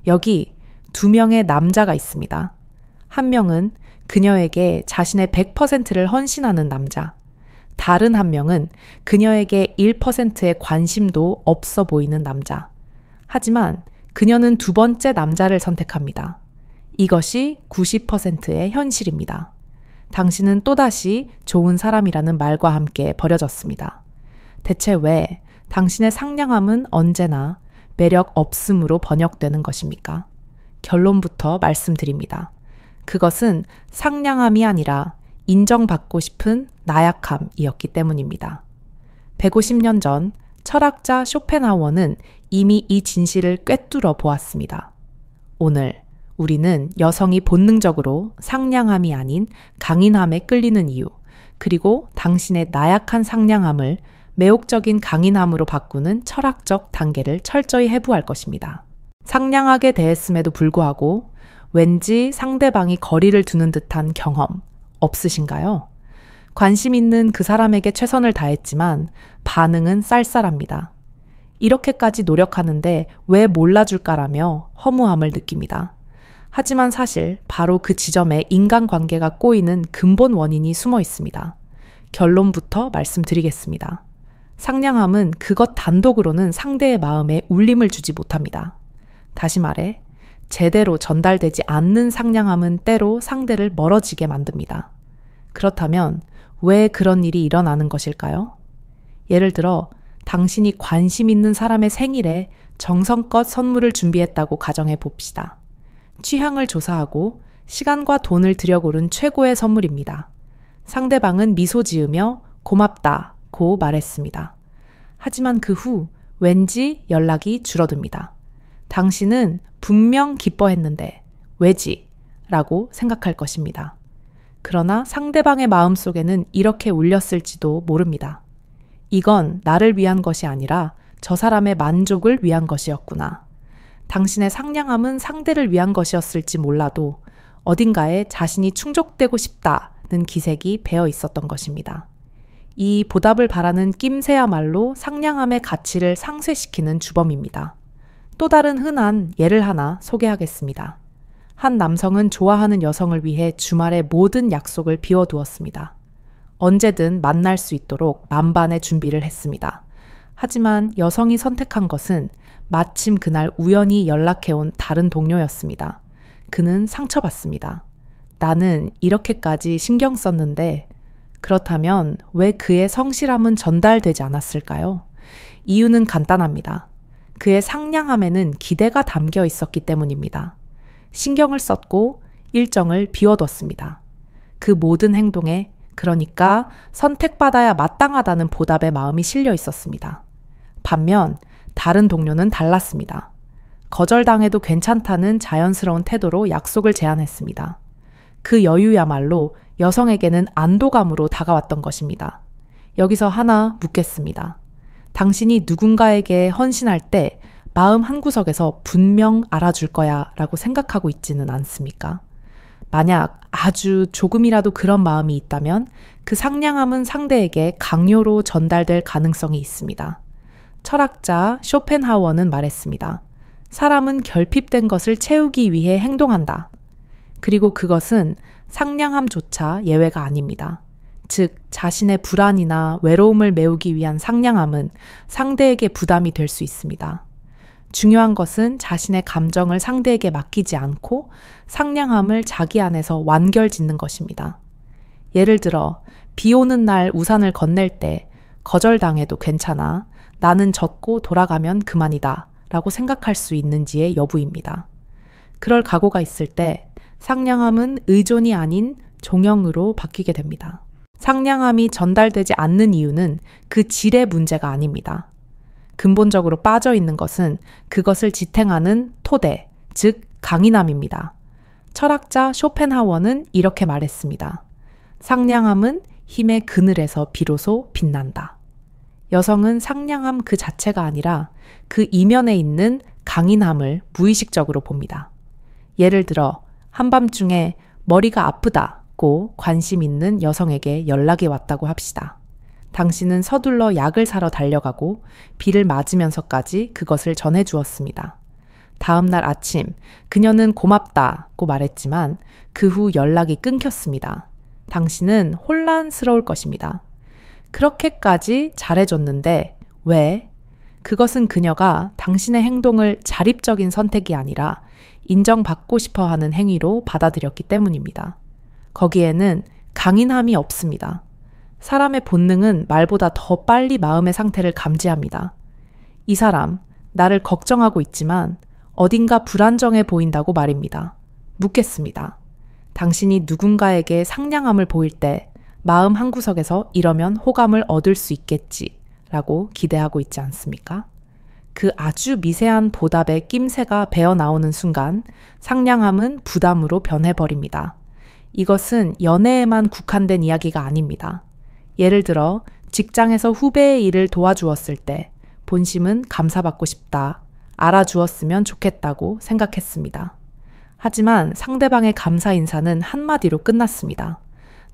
여기 두 명의 남자가 있습니다. 한 명은 그녀에게 자신의 100%를 헌신하는 남자. 다른 한 명은 그녀에게 1%의 관심도 없어 보이는 남자. 하지만 그녀는 두 번째 남자를 선택합니다. 이것이 90%의 현실입니다. 당신은 또다시 좋은 사람이라는 말과 함께 버려졌습니다. 대체 왜 당신의 상냥함은 언제나 매력 없음으로 번역되는 것입니까? 결론부터 말씀드립니다. 그것은 상냥함이 아니라 인정받고 싶은 나약함이었기 때문입니다. 150년 전 철학자 쇼펜하워는 이미 이 진실을 꿰뚫어 보았습니다. 오늘 우리는 여성이 본능적으로 상냥함이 아닌 강인함에 끌리는 이유, 그리고 당신의 나약한 상냥함을 매혹적인 강인함으로 바꾸는 철학적 단계를 철저히 해부할 것입니다. 상냥하게 대했음에도 불구하고 왠지 상대방이 거리를 두는 듯한 경험 없으신가요? 관심 있는 그 사람에게 최선을 다했지만 반응은 쌀쌀합니다. 이렇게까지 노력하는데 왜 몰라줄까라며 허무함을 느낍니다. 하지만 사실 바로 그 지점에 인간관계가 꼬이는 근본 원인이 숨어 있습니다. 결론부터 말씀드리겠습니다. 상냥함은 그것 단독으로는 상대의 마음에 울림을 주지 못합니다. 다시 말해, 제대로 전달되지 않는 상냥함은 때로 상대를 멀어지게 만듭니다. 그렇다면 왜 그런 일이 일어나는 것일까요? 예를 들어 당신이 관심 있는 사람의 생일에 정성껏 선물을 준비했다고 가정해 봅시다. 취향을 조사하고 시간과 돈을 들여고른 최고의 선물입니다. 상대방은 미소 지으며 고맙다고 말했습니다. 하지만 그 후 왠지 연락이 줄어듭니다. 당신은 분명 기뻐했는데 왜지? 라고 생각할 것입니다. 그러나 상대방의 마음속에는 이렇게 울렸을지도 모릅니다. 이건 나를 위한 것이 아니라 저 사람의 만족을 위한 것이었구나. 당신의 상냥함은 상대를 위한 것이었을지 몰라도 어딘가에 자신이 충족되고 싶다는 기색이 배어 있었던 것입니다. 이 보답을 바라는 낌새야말로 상냥함의 가치를 상쇄시키는 주범입니다. 또 다른 흔한 예를 하나 소개하겠습니다. 한 남성은 좋아하는 여성을 위해 주말에 모든 약속을 비워두었습니다. 언제든 만날 수 있도록 만반의 준비를 했습니다. 하지만 여성이 선택한 것은 마침 그날 우연히 연락해온 다른 동료였습니다. 그는 상처받습니다. 나는 이렇게까지 신경 썼는데 그렇다면 왜 그의 성실함은 전달되지 않았을까요? 이유는 간단합니다. 그의 상냥함에는 기대가 담겨 있었기 때문입니다. 신경을 썼고 일정을 비워뒀습니다. 그 모든 행동에 그러니까 선택받아야 마땅하다는 보답의 마음이 실려 있었습니다. 반면 다른 동료는 달랐습니다. 거절당해도 괜찮다는 자연스러운 태도로 약속을 제안했습니다. 그 여유야말로 여성에게는 안도감으로 다가왔던 것입니다. 여기서 하나 묻겠습니다. 당신이 누군가에게 헌신할 때 마음 한구석에서 분명 알아줄 거야 라고 생각하고 있지는 않습니까? 만약 아주 조금이라도 그런 마음이 있다면 그 상냥함은 상대에게 강요로 전달될 가능성이 있습니다. 철학자 쇼펜하워는 말했습니다. 사람은 결핍된 것을 채우기 위해 행동한다. 그리고 그것은 상냥함조차 예외가 아닙니다. 즉, 자신의 불안이나 외로움을 메우기 위한 상냥함은 상대에게 부담이 될 수 있습니다. 중요한 것은 자신의 감정을 상대에게 맡기지 않고 상냥함을 자기 안에서 완결짓는 것입니다. 예를 들어, 비 오는 날 우산을 건넬 때 거절당해도 괜찮아, 나는 젖고 돌아가면 그만이다 라고 생각할 수 있는지의 여부입니다. 그럴 각오가 있을 때 상냥함은 의존이 아닌 종영으로 바뀌게 됩니다. 상냥함이 전달되지 않는 이유는 그 질의 문제가 아닙니다. 근본적으로 빠져 있는 것은 그것을 지탱하는 토대, 즉 강인함입니다. 철학자 쇼펜하워는 이렇게 말했습니다. 상냥함은 힘의 그늘에서 비로소 빛난다. 여성은 상냥함 그 자체가 아니라 그 이면에 있는 강인함을 무의식적으로 봅니다. 예를 들어 한밤중에 머리가 아프다고 관심 있는 여성에게 연락이 왔다고 합시다. 당신은 서둘러 약을 사러 달려가고 비를 맞으면서까지 그것을 전해주었습니다. 다음 날 아침 그녀는 고맙다고 말했지만 그 후 연락이 끊겼습니다. 당신은 혼란스러울 것입니다. 그렇게까지 잘해줬는데 왜? 그것은 그녀가 당신의 행동을 자립적인 선택이 아니라 인정받고 싶어 하는 행위로 받아들였기 때문입니다. 거기에는 강인함이 없습니다. 사람의 본능은 말보다 더 빨리 마음의 상태를 감지합니다. 이 사람, 나를 걱정하고 있지만 어딘가 불안정해 보인다고 말입니다. 묻겠습니다. 당신이 누군가에게 상냥함을 보일 때 마음 한구석에서 이러면 호감을 얻을 수 있겠지라고 기대하고 있지 않습니까? 그 아주 미세한 보답의 낌새가 배어 나오는 순간 상냥함은 부담으로 변해버립니다. 이것은 연애에만 국한된 이야기가 아닙니다. 예를 들어 직장에서 후배의 일을 도와주었을 때 본심은 감사받고 싶다, 알아주었으면 좋겠다고 생각했습니다. 하지만 상대방의 감사 인사는 한마디로 끝났습니다.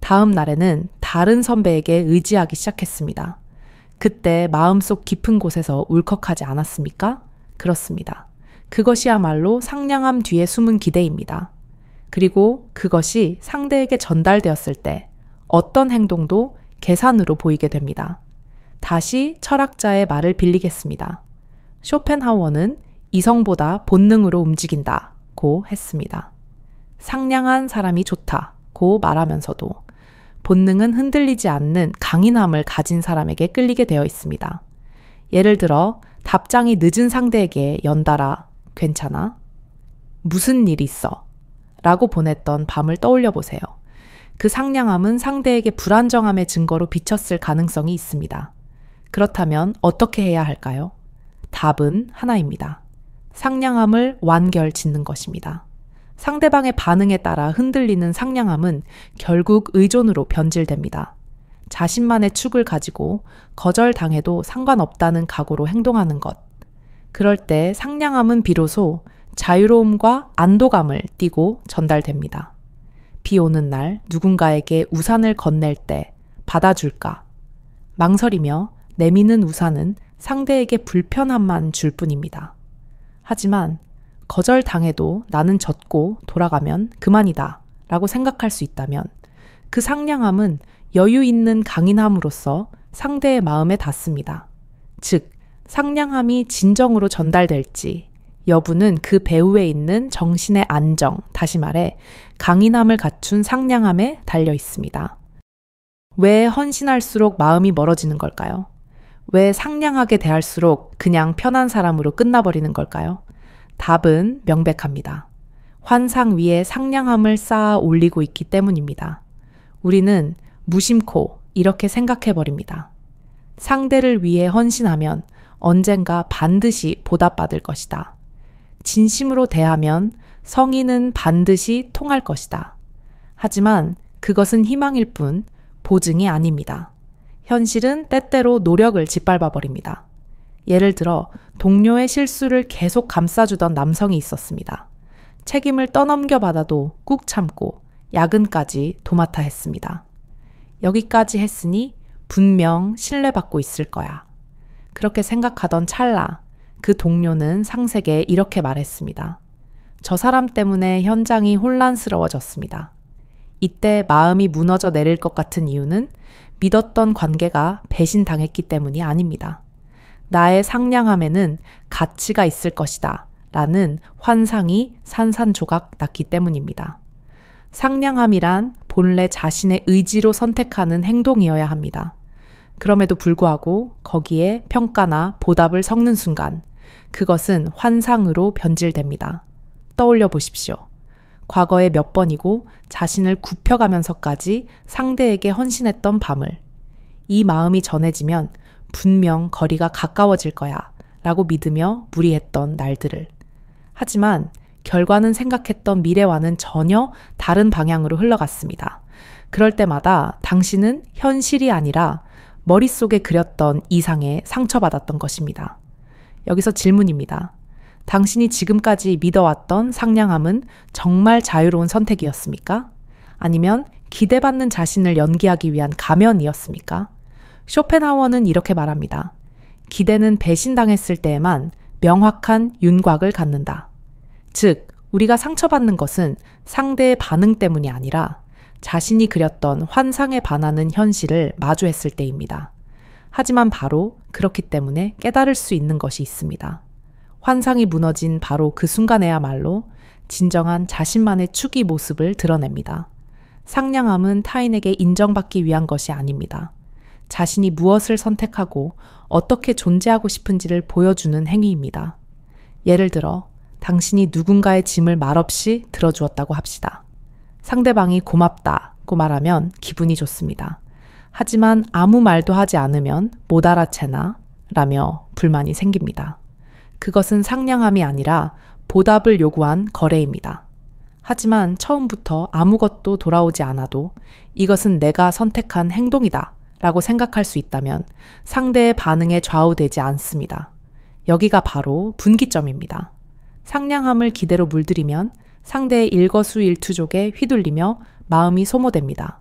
다음 날에는 다른 선배에게 의지하기 시작했습니다. 그때 마음속 깊은 곳에서 울컥하지 않았습니까? 그렇습니다. 그것이야말로 상냥함 뒤에 숨은 기대입니다. 그리고 그것이 상대에게 전달되었을 때 어떤 행동도 계산으로 보이게 됩니다. 다시 철학자의 말을 빌리겠습니다. 쇼펜하우어는 이성보다 본능으로 움직인다고 했습니다. 상냥한 사람이 좋다고 말하면서도 본능은 흔들리지 않는 강인함을 가진 사람에게 끌리게 되어 있습니다. 예를 들어 답장이 늦은 상대에게 연달아 괜찮아? 무슨 일 있어? 라고 보냈던 밤을 떠올려 보세요. 그 상냥함은 상대에게 불안정함의 증거로 비쳤을 가능성이 있습니다. 그렇다면 어떻게 해야 할까요? 답은 하나입니다. 상냥함을 완결 짓는 것입니다. 상대방의 반응에 따라 흔들리는 상냥함은 결국 의존으로 변질됩니다. 자신만의 축을 가지고 거절당해도 상관없다는 각오로 행동하는 것. 그럴 때 상냥함은 비로소 자유로움과 안도감을 띠고 전달됩니다. 비 오는 날 누군가에게 우산을 건넬 때 받아줄까? 망설이며 내미는 우산은 상대에게 불편함만 줄 뿐입니다. 하지만 거절당해도 나는 졌고 돌아가면 그만이다 라고 생각할 수 있다면 그 상냥함은 여유 있는 강인함으로써 상대의 마음에 닿습니다. 즉, 상냥함이 진정으로 전달될지 여부는 그 배후에 있는 정신의 안정, 다시 말해 강인함을 갖춘 상냥함에 달려 있습니다. 왜 헌신할수록 마음이 멀어지는 걸까요? 왜 상냥하게 대할수록 그냥 편한 사람으로 끝나버리는 걸까요? 답은 명백합니다. 환상 위에 상냥함을 쌓아 올리고 있기 때문입니다. 우리는 무심코 이렇게 생각해버립니다. 상대를 위해 헌신하면 언젠가 반드시 보답받을 것이다. 진심으로 대하면 성의는 반드시 통할 것이다. 하지만 그것은 희망일 뿐 보증이 아닙니다. 현실은 때때로 노력을 짓밟아 버립니다. 예를 들어 동료의 실수를 계속 감싸주던 남성이 있었습니다. 책임을 떠넘겨 받아도 꾹 참고 야근까지 도맡아 했습니다. 여기까지 했으니 분명 신뢰받고 있을 거야. 그렇게 생각하던 찰나 그 동료는 상세게 이렇게 말했습니다. 저 사람 때문에 현장이 혼란스러워졌습니다. 이때 마음이 무너져 내릴 것 같은 이유는 믿었던 관계가 배신당했기 때문이 아닙니다. 나의 상냥함에는 가치가 있을 것이다 라는 환상이 산산조각 났기 때문입니다. 상냥함이란 본래 자신의 의지로 선택하는 행동이어야 합니다. 그럼에도 불구하고 거기에 평가나 보답을 섞는 순간 그것은 환상으로 변질됩니다. 떠올려 보십시오. 과거에 몇 번이고 자신을 굽혀가면서까지 상대에게 헌신했던 밤을 이 마음이 전해지면 분명 거리가 가까워질 거야 라고 믿으며 무리했던 날들을. 하지만 결과는 생각했던 미래와는 전혀 다른 방향으로 흘러갔습니다. 그럴 때마다 당신은 현실이 아니라 머릿속에 그렸던 이상에 상처받았던 것입니다. 여기서 질문입니다. 당신이 지금까지 믿어왔던 상냥함은 정말 자유로운 선택이었습니까? 아니면 기대받는 자신을 연기하기 위한 가면이었습니까? 쇼펜하우어는 이렇게 말합니다. 기대는 배신당했을 때에만 명확한 윤곽을 갖는다. 즉, 우리가 상처받는 것은 상대의 반응 때문이 아니라 자신이 그렸던 환상에 반하는 현실을 마주했을 때입니다. 하지만 바로 그렇기 때문에 깨달을 수 있는 것이 있습니다. 환상이 무너진 바로 그 순간에야말로 진정한 자신만의 축의 모습을 드러냅니다. 상냥함은 타인에게 인정받기 위한 것이 아닙니다. 자신이 무엇을 선택하고 어떻게 존재하고 싶은지를 보여주는 행위입니다. 예를 들어, 당신이 누군가의 짐을 말없이 들어주었다고 합시다. 상대방이 고맙다고 말하면 기분이 좋습니다. 하지만 아무 말도 하지 않으면 못 알아채나? 라며 불만이 생깁니다. 그것은 상냥함이 아니라 보답을 요구한 거래입니다. 하지만 처음부터 아무것도 돌아오지 않아도 이것은 내가 선택한 행동이다 라고 생각할 수 있다면 상대의 반응에 좌우되지 않습니다. 여기가 바로 분기점입니다. 상냥함을 기대로 물들이면 상대의 일거수일투족에 휘둘리며 마음이 소모됩니다.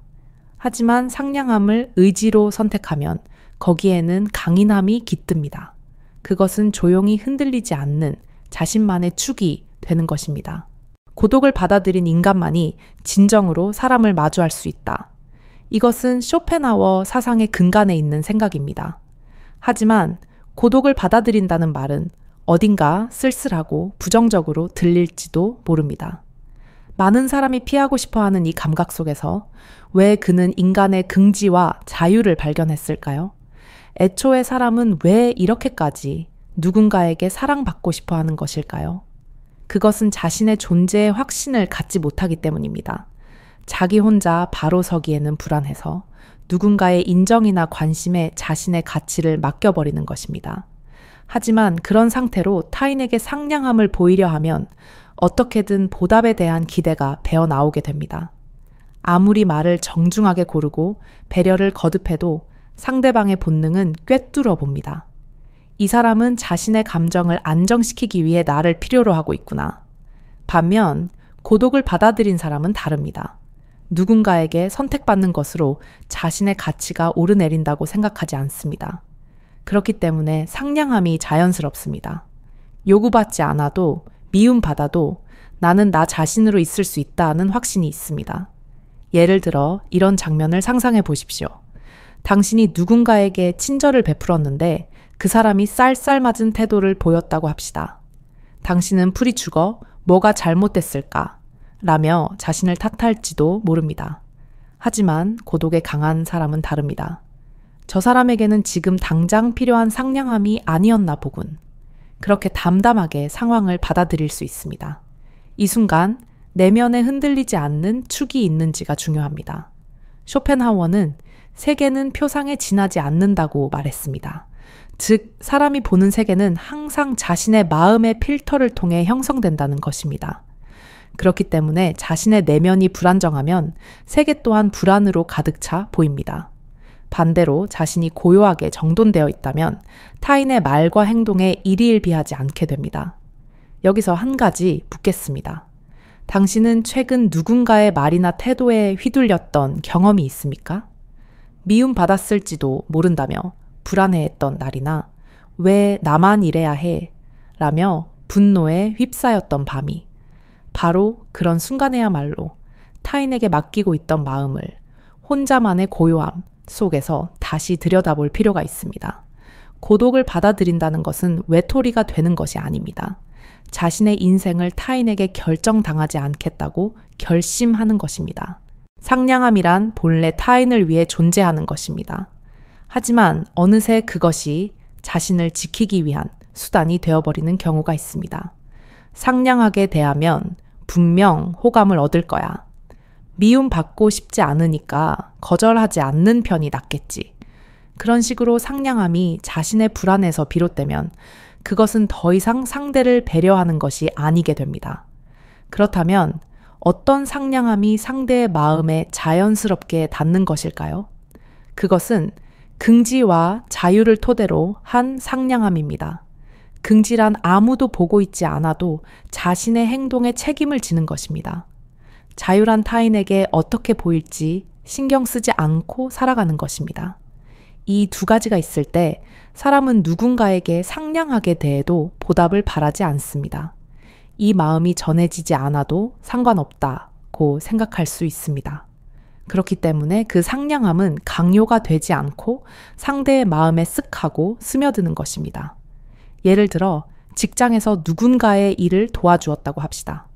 하지만 상냥함을 의지로 선택하면 거기에는 강인함이 깃듭니다. 그것은 조용히 흔들리지 않는 자신만의 축이 되는 것입니다. 고독을 받아들인 인간만이 진정으로 사람을 마주할 수 있다. 이것은 쇼펜하워 사상의 근간에 있는 생각입니다. 하지만 고독을 받아들인다는 말은 어딘가 쓸쓸하고 부정적으로 들릴지도 모릅니다. 많은 사람이 피하고 싶어하는 이 감각 속에서 왜 그는 인간의 긍지와 자유를 발견했을까요? 애초에 사람은 왜 이렇게까지 누군가에게 사랑받고 싶어 하는 것일까요? 그것은 자신의 존재의 확신을 갖지 못하기 때문입니다. 자기 혼자 바로 서기에는 불안해서 누군가의 인정이나 관심에 자신의 가치를 맡겨버리는 것입니다. 하지만 그런 상태로 타인에게 상냥함을 보이려 하면 어떻게든 보답에 대한 기대가 배어나오게 됩니다. 아무리 말을 정중하게 고르고 배려를 거듭해도 상대방의 본능은 꿰뚫어 봅니다. 이 사람은 자신의 감정을 안정시키기 위해 나를 필요로 하고 있구나. 반면 고독을 받아들인 사람은 다릅니다. 누군가에게 선택받는 것으로 자신의 가치가 오르내린다고 생각하지 않습니다. 그렇기 때문에 상냥함이 자연스럽습니다. 요구받지 않아도 미움받아도 나는 나 자신으로 있을 수 있다는 확신이 있습니다. 예를 들어 이런 장면을 상상해 보십시오. 당신이 누군가에게 친절을 베풀었는데 그 사람이 쌀쌀맞은 태도를 보였다고 합시다. 당신은 풀이 죽어 뭐가 잘못됐을까? 라며 자신을 탓할지도 모릅니다. 하지만 고독에 강한 사람은 다릅니다. 저 사람에게는 지금 당장 필요한 상냥함이 아니었나 보군. 그렇게 담담하게 상황을 받아들일 수 있습니다. 이 순간 내면에 흔들리지 않는 축이 있는지가 중요합니다. 쇼펜하워는 세계는 표상에 지나지 않는다고 말했습니다. 즉, 사람이 보는 세계는 항상 자신의 마음의 필터를 통해 형성된다는 것입니다. 그렇기 때문에 자신의 내면이 불안정하면 세계 또한 불안으로 가득 차 보입니다. 반대로 자신이 고요하게 정돈되어 있다면 타인의 말과 행동에 일희일비하지 않게 됩니다. 여기서 한 가지 묻겠습니다. 당신은 최근 누군가의 말이나 태도에 휘둘렸던 경험이 있습니까? 미움받았을지도 모른다며 불안해했던 날이나 왜 나만 이래야 해? 라며 분노에 휩싸였던 밤이 바로 그런 순간에야말로 타인에게 맡기고 있던 마음을 혼자만의 고요함 속에서 다시 들여다볼 필요가 있습니다. 고독을 받아들인다는 것은 외톨이가 되는 것이 아닙니다. 자신의 인생을 타인에게 결정당하지 않겠다고 결심하는 것입니다. 상냥함이란 본래 타인을 위해 존재하는 것입니다. 하지만 어느새 그것이 자신을 지키기 위한 수단이 되어버리는 경우가 있습니다. 상냥하게 대하면 분명 호감을 얻을 거야. 미움받고 싶지 않으니까 거절하지 않는 편이 낫겠지. 그런 식으로 상냥함이 자신의 불안에서 비롯되면 그것은 더 이상 상대를 배려하는 것이 아니게 됩니다. 그렇다면 어떤 상냥함이 상대의 마음에 자연스럽게 닿는 것일까요? 그것은 긍지와 자유를 토대로 한 상냥함입니다. 긍지란 아무도 보고 있지 않아도 자신의 행동에 책임을 지는 것입니다. 자유란 타인에게 어떻게 보일지 신경 쓰지 않고 살아가는 것입니다. 이 두 가지가 있을 때 사람은 누군가에게 상냥하게 대해도 보답을 바라지 않습니다. 이 마음이 전해지지 않아도 상관없다고 생각할 수 있습니다. 그렇기 때문에 그 상냥함은 강요가 되지 않고 상대의 마음에 쓱 하고 스며드는 것입니다. 예를 들어 직장에서 누군가의 일을 도와주었다고 합시다.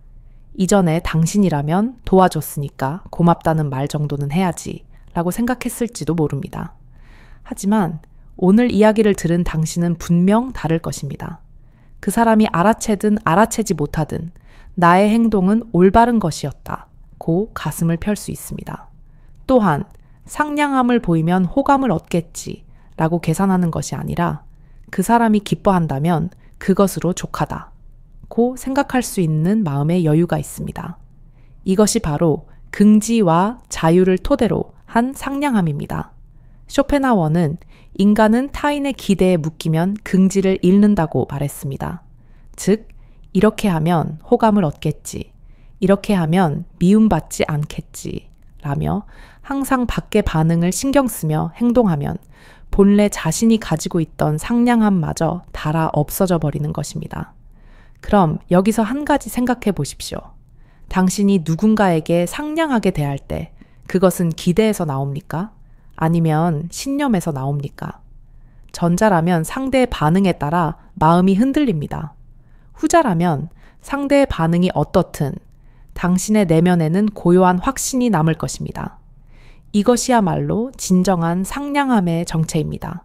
이전에 당신이라면 도와줬으니까 고맙다는 말 정도는 해야지 라고 생각했을지도 모릅니다. 하지만 오늘 이야기를 들은 당신은 분명 다를 것입니다. 그 사람이 알아채든 알아채지 못하든 나의 행동은 올바른 것이었다고 가슴을 펼 수 있습니다. 또한 상냥함을 보이면 호감을 얻겠지 라고 계산하는 것이 아니라 그 사람이 기뻐한다면 그것으로 족하다고 생각할 수 있는 마음의 여유가 있습니다. 이것이 바로 긍지와 자유를 토대로 한 상냥함입니다. 쇼펜하워는 인간은 타인의 기대에 묶이면 긍지를 잃는다고 말했습니다. 즉, 이렇게 하면 호감을 얻겠지, 이렇게 하면 미움받지 않겠지 라며 항상 밖의 반응을 신경 쓰며 행동하면 본래 자신이 가지고 있던 상냥함마저 닳아 없어져 버리는 것입니다. 그럼 여기서 한 가지 생각해 보십시오. 당신이 누군가에게 상냥하게 대할 때 그것은 기대에서 나옵니까? 아니면 신념에서 나옵니까? 전자라면 상대의 반응에 따라 마음이 흔들립니다. 후자라면 상대의 반응이 어떻든 당신의 내면에는 고요한 확신이 남을 것입니다. 이것이야말로 진정한 상냥함의 정체입니다.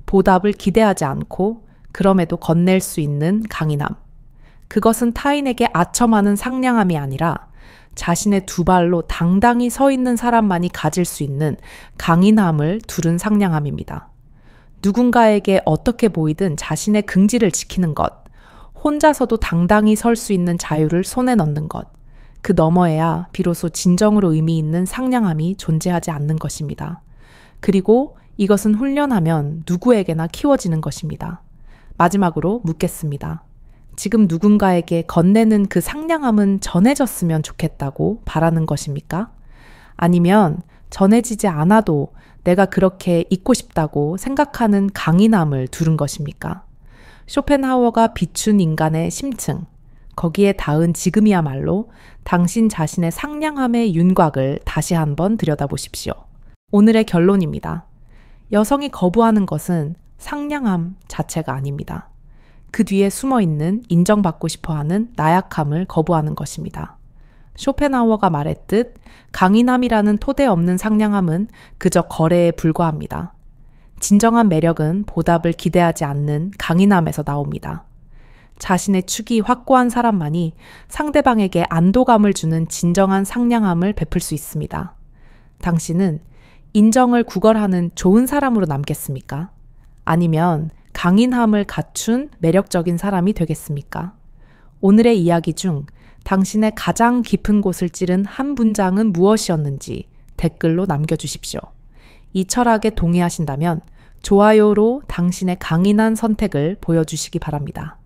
보답을 기대하지 않고 그럼에도 건넬 수 있는 강인함. 그것은 타인에게 아첨하는 상냥함이 아니라 자신의 두 발로 당당히 서 있는 사람만이 가질 수 있는 강인함을 두른 상냥함입니다. 누군가에게 어떻게 보이든 자신의 긍지를 지키는 것, 혼자서도 당당히 설 수 있는 자유를 손에 넣는 것, 그 너머에야 비로소 진정으로 의미 있는 상냥함이 존재하지 않는 것입니다. 그리고 이것은 훈련하면 누구에게나 키워지는 것입니다. 마지막으로 묻겠습니다. 지금 누군가에게 건네는 그 상냥함은 전해졌으면 좋겠다고 바라는 것입니까? 아니면 전해지지 않아도 내가 그렇게 있고 싶다고 생각하는 강인함을 두른 것입니까? 쇼펜하워가 비춘 인간의 심층, 거기에 닿은 지금이야말로 당신 자신의 상냥함의 윤곽을 다시 한번 들여다보십시오. 오늘의 결론입니다. 여성이 거부하는 것은 상냥함 자체가 아닙니다. 그 뒤에 숨어있는 인정받고 싶어하는 나약함을 거부하는 것입니다. 쇼펜하워가 말했듯 강인함이라는 토대 없는 상냥함은 그저 거래에 불과합니다. 진정한 매력은 보답을 기대하지 않는 강인함에서 나옵니다. 자신의 축이 확고한 사람만이 상대방에게 안도감을 주는 진정한 상냥함을 베풀 수 있습니다. 당신은 인정을 구걸하는 좋은 사람으로 남겠습니까? 아니면 강인함을 갖춘 매력적인 사람이 되겠습니까? 오늘의 이야기 중 당신의 가장 깊은 곳을 찌른 한 문장은 무엇이었는지 댓글로 남겨주십시오. 이 철학에 동의하신다면 좋아요로 당신의 강인한 선택을 보여주시기 바랍니다.